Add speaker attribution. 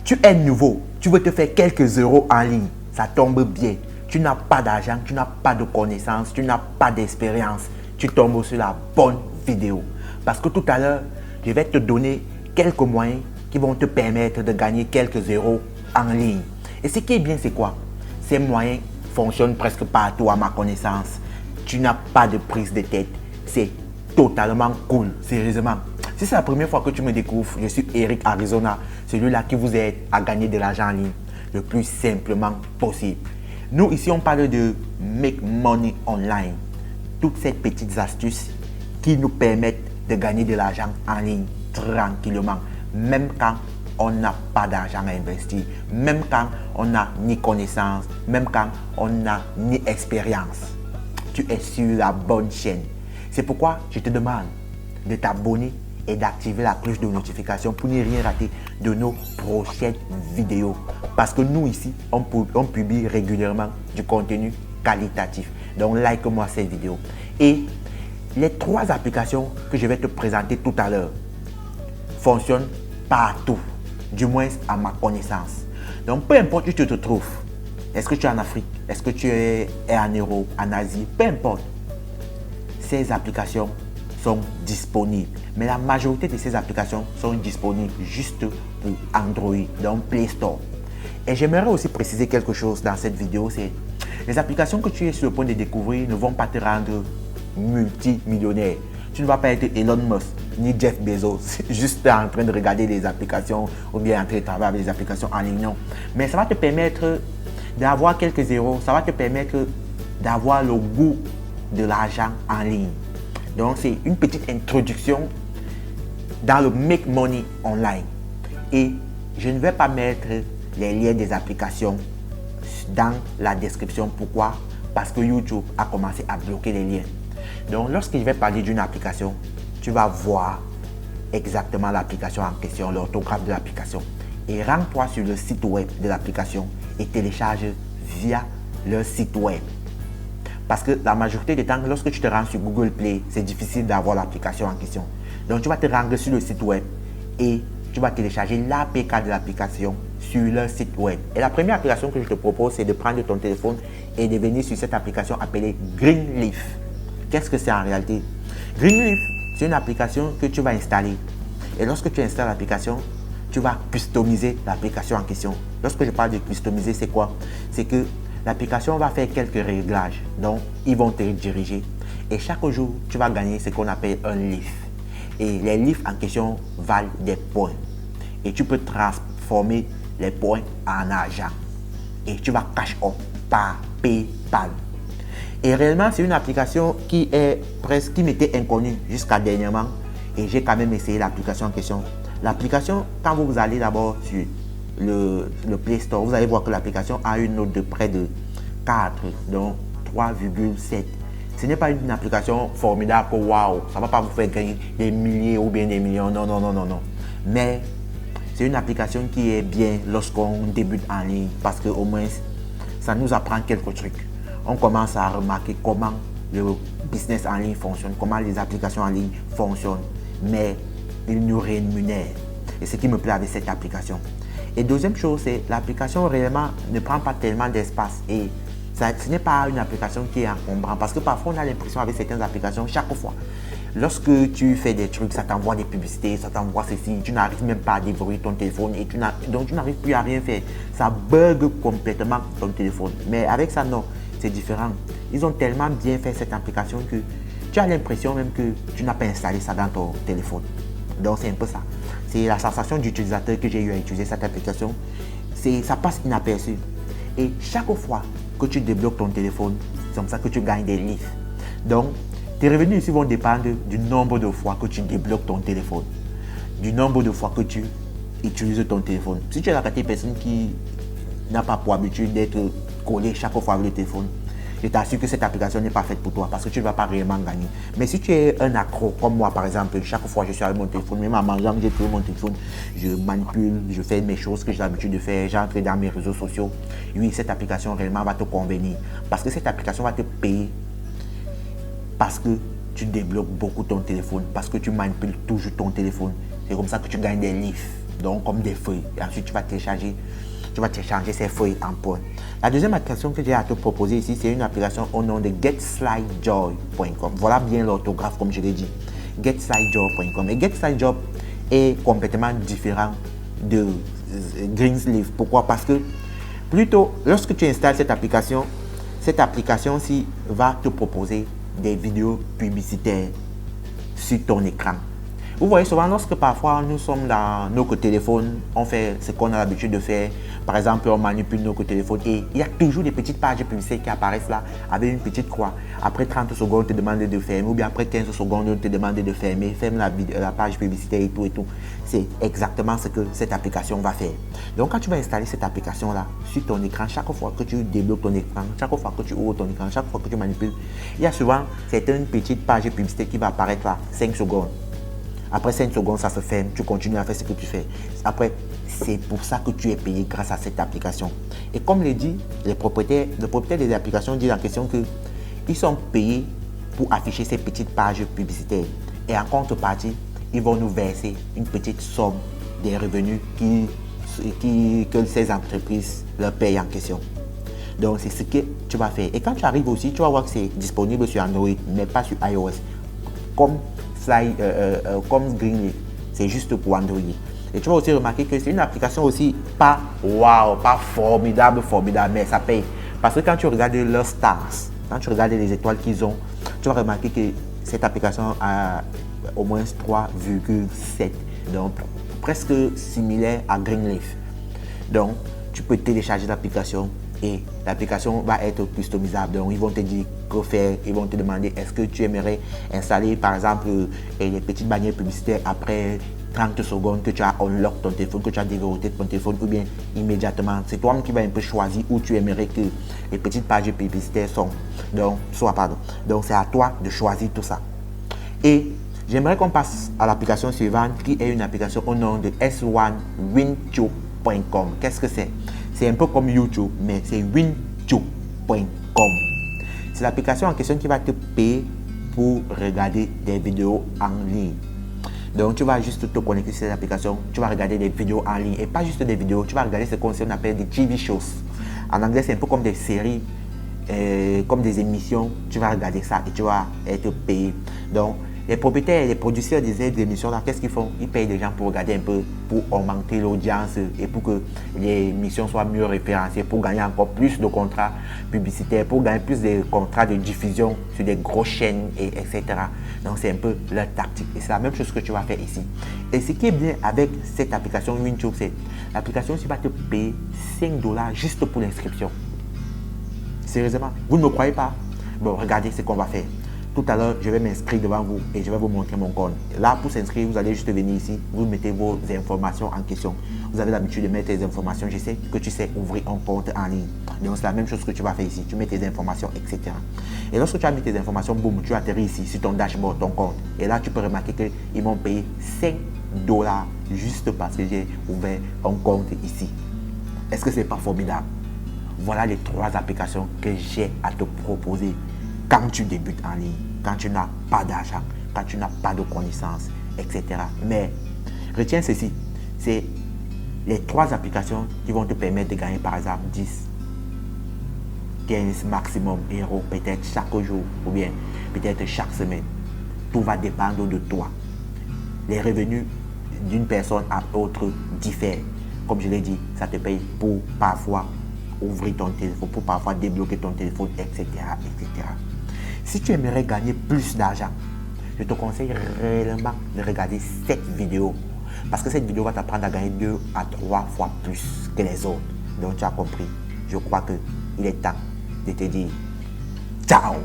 Speaker 1: Tu es nouveau, tu veux te faire quelques euros en ligne, ça tombe bien. Tu n'as pas d'argent, tu n'as pas de connaissances, tu n'as pas d'expérience. Tu tombes sur la bonne vidéo. Parce que tout à l'heure, je vais te donner quelques moyens qui vont te permettre de gagner quelques euros en ligne. Et ce qui est bien, c'est quoi? Ces moyens fonctionnent presque partout à ma connaissance. Tu n'as pas de prise de tête. C'est totalement cool, sérieusement. Si c'est la première fois que tu me découvres, je suis Eric Arizona, celui-là qui vous aide à gagner de l'argent en ligne le plus simplement possible. Nous, ici, on parle de make money online. Toutes ces petites astuces qui nous permettent de gagner de l'argent en ligne tranquillement, même quand on n'a pas d'argent à investir, même quand on n'a ni connaissance, même quand on n'a ni expérience. Tu es sur la bonne chaîne. C'est pourquoi je te demande de t'abonner et d'activer la cloche de notification pour ne rien rater de nos prochaines vidéos. Parce que nous ici, on publie régulièrement du contenu qualitatif. Donc, like-moi cette vidéo. Et les 3 applications que je vais te présenter tout à l'heure fonctionnent partout, du moins à ma connaissance. Donc, peu importe où tu te trouves, est-ce que tu es en Afrique, est-ce que tu es en Europe, en Asie, peu importe, ces applications sont disponibles. Mais la majorité de ces applications sont disponibles juste pour Android, donc Play Store. Et j'aimerais aussi préciser quelque chose dans cette vidéo, c'est les applications que tu es sur le point de découvrir ne vont pas te rendre multimillionnaire. Tu ne vas pas être Elon Musk ni Jeff Bezos juste en train de regarder les applications ou bien en train de travailler avec les applications en ligne. Non. Mais ça va te permettre d'avoir quelques euros, ça va te permettre d'avoir le goût de l'argent en ligne. Donc, c'est une petite introduction dans le Make Money Online. Et je ne vais pas mettre les liens des applications dans la description. Pourquoi? Parce que YouTube a commencé à bloquer les liens. Donc, lorsque je vais parler d'une application, tu vas voir exactement l'application en question, l'orthographe de l'application. Et rends-toi sur le site web de l'application et télécharge via le site web. Parce que la majorité du temps, lorsque tu te rends sur Google Play, c'est difficile d'avoir l'application en question. Donc, tu vas te rendre sur le site web et tu vas télécharger l'APK de l'application sur le site web. Et la première application que je te propose, c'est de prendre ton téléphone et de venir sur cette application appelée Greenleaf. Qu'est-ce que c'est en réalité? Greenleaf, c'est une application que tu vas installer. Et lorsque tu installes l'application, tu vas customiser l'application en question. Lorsque je parle de customiser, c'est quoi? C'est que l'application va faire quelques réglages. Donc, ils vont te diriger. Et chaque jour, tu vas gagner ce qu'on appelle un leaf. Et les leafs en question valent des points. Et tu peux transformer les points en argent. Et tu vas cash out par PayPal. Et réellement, c'est une application qui m'était inconnue jusqu'à dernièrement. Et j'ai quand même essayé l'application en question. L'application, quand vous allez d'abord sur le Play Store, vous allez voir que l'application a une note de près de 4, donc 3,7. Ce n'est pas une application formidable que waouh, ça ne va pas vous faire gagner des milliers ou bien des millions. Non, non, non, non, non. Mais c'est une application qui est bien lorsqu'on débute en ligne parce qu'au moins, ça nous apprend quelques trucs. On commence à remarquer comment le business en ligne fonctionne, comment les applications en ligne fonctionnent. Mais il nous rémunère. Et ce qui me plaît avec cette application. Et deuxième chose, c'est l'application réellement ne prend pas tellement d'espace. Et ce n'est pas une application qui est encombrante. Parce que parfois, on a l'impression avec certaines applications, chaque fois, lorsque tu fais des trucs, ça t'envoie des publicités, ça t'envoie ceci, tu n'arrives même pas à déverrouiller ton téléphone et donc tu n'arrives plus à rien faire. Ça bug complètement ton téléphone. Mais avec ça, non, c'est différent. Ils ont tellement bien fait cette application que tu as l'impression même que tu n'as pas installé ça dans ton téléphone. Donc, c'est un peu ça. C'est la sensation d'utilisateur que j'ai eu à utiliser cette application. Ça passe inaperçu. Et chaque fois que tu débloques ton téléphone, c'est comme ça que tu gagnes des livres. Donc, tes revenus ici vont dépendre du nombre de fois que tu débloques ton téléphone, du nombre de fois que tu utilises ton téléphone. Si tu es la quatrième personne qui n'a pas pour habitude d'être collé chaque fois avec le téléphone, je t'assure que cette application n'est pas faite pour toi parce que tu ne vas pas réellement gagner. Mais si tu es un accro comme moi par exemple, chaque fois que je suis avec mon téléphone, même en mangeant, j'ai pris mon téléphone, je manipule, je fais mes choses que j'ai l'habitude de faire, j'entre dans mes réseaux sociaux. Oui, cette application réellement va te convenir parce que cette application va te payer parce que tu débloques beaucoup ton téléphone, parce que tu manipules toujours ton téléphone. C'est comme ça que tu gagnes des livres. donc comme des feuilles. Et ensuite, tu vas télécharger ces feuilles en point. La deuxième application que j'ai à te proposer ici, c'est une application au nom de GetSlideJoy.com. Voilà bien l'orthographe comme je l'ai dit. GetSlideJoy.com. Et GetSlideJoy est complètement différent de Greensleaf. Pourquoi? Parce que plutôt, lorsque tu installes cette application-ci va te proposer des vidéos publicitaires sur ton écran. Vous voyez souvent lorsque parfois nous sommes dans nos téléphones, on fait ce qu'on a l'habitude de faire. Par exemple, on manipule nos téléphones et il y a toujours des petites pages de publicité qui apparaissent là avec une petite croix. Après 30 secondes, on te demande de fermer ou bien après 15 secondes, on te demande de fermer. Ferme la page publicitaire et tout et tout. C'est exactement ce que cette application va faire. Donc quand tu vas installer cette application là sur ton écran, chaque fois que tu débloques ton écran, chaque fois que tu ouvres ton écran, chaque fois que tu manipules, il y a souvent certaines petites pages de publicité qui va apparaître là 5 secondes. Après 5 secondes, ça se ferme, tu continues à faire ce que tu fais. Après, c'est pour ça que tu es payé grâce à cette application. Et comme le dit le propriétaire des applications dit en question qu'ils sont payés pour afficher ces petites pages publicitaires. Et en contrepartie, ils vont nous verser une petite somme des revenus que ces entreprises leur payent en question. Donc, c'est ce que tu vas faire. Et quand tu arrives aussi, tu vas voir que c'est disponible sur Android, mais pas sur iOS. Comme Greenleaf, c'est juste pour Android. Et tu vas aussi remarquer que c'est une application aussi pas wow, pas formidable, mais ça paye. Parce que quand tu regardes leurs stars, quand tu regardes les étoiles qu'ils ont, tu vas remarquer que cette application a au moins 3,7. Donc, presque similaire à Greenleaf. Donc, tu peux télécharger l'application et l'application va être customisable. Donc, ils vont te dire que faire. Ils vont te demander est-ce que tu aimerais installer, par exemple, les petites bannières publicitaires après 30 secondes que tu as unlock ton téléphone, que tu as déverrouillé ton téléphone, ou bien immédiatement. C'est toi qui vas un peu choisir où tu aimerais que les petites pages publicitaires sont. Donc, c'est à toi de choisir tout ça. Et j'aimerais qu'on passe à l'application suivante qui est une application au nom de S1Wintube.com. Qu'est-ce que c'est? C'est un peu comme YouTube, mais c'est wintube.com. C'est l'application en question qui va te payer pour regarder des vidéos en ligne. Donc, tu vas juste te connecter sur cette application, tu vas regarder des vidéos en ligne. Et pas juste des vidéos, tu vas regarder ce qu'on appelle des TV shows. En anglais, c'est un peu comme des séries, comme des émissions. Tu vas regarder ça et tu vas être payé. Donc, les propriétaires et les producteurs des émissions là, qu'est-ce qu'ils font? Ils payent des gens pour regarder un peu, pour augmenter l'audience et pour que les émissions soient mieux référencées, pour gagner encore plus de contrats publicitaires, pour gagner plus de contrats de diffusion sur des grosses chaînes, etc. Donc c'est un peu leur tactique. Et c'est la même chose que tu vas faire ici. Et ce qui est bien avec cette application WinTube, c'est l'application qui va te payer $5 juste pour l'inscription. Sérieusement, vous ne me croyez pas? Bon, regardez ce qu'on va faire. Tout à l'heure, je vais m'inscrire devant vous et je vais vous montrer mon compte. Là, pour s'inscrire, vous allez juste venir ici, vous mettez vos informations en question. Vous avez l'habitude de mettre les informations. Je sais que tu sais ouvrir un compte en ligne. Donc, c'est la même chose que tu vas faire ici. Tu mets tes informations, etc. Et lorsque tu as mis tes informations, boum, tu atterris ici sur ton dashboard, ton compte. Et là, tu peux remarquer qu'ils m'ont payé $5 juste parce que j'ai ouvert un compte ici. Est-ce que c'est pas formidable? Voilà les 3 applications que j'ai à te proposer quand tu débutes en ligne, quand tu n'as pas d'argent, quand tu n'as pas de connaissances, etc. Mais retiens ceci, c'est les 3 applications qui vont te permettre de gagner par exemple 10, 15 maximum euros peut-être chaque jour ou bien peut-être chaque semaine. Tout va dépendre de toi. Les revenus d'une personne à l'autre diffèrent. Comme je l'ai dit, ça te paye pour parfois ouvrir ton téléphone, pour parfois débloquer ton téléphone, etc., etc. Si tu aimerais gagner plus d'argent, je te conseille réellement de regarder cette vidéo. Parce que cette vidéo va t'apprendre à gagner 2 à 3 fois plus que les autres. Donc tu as compris. Je crois qu'il est temps de te dire ciao.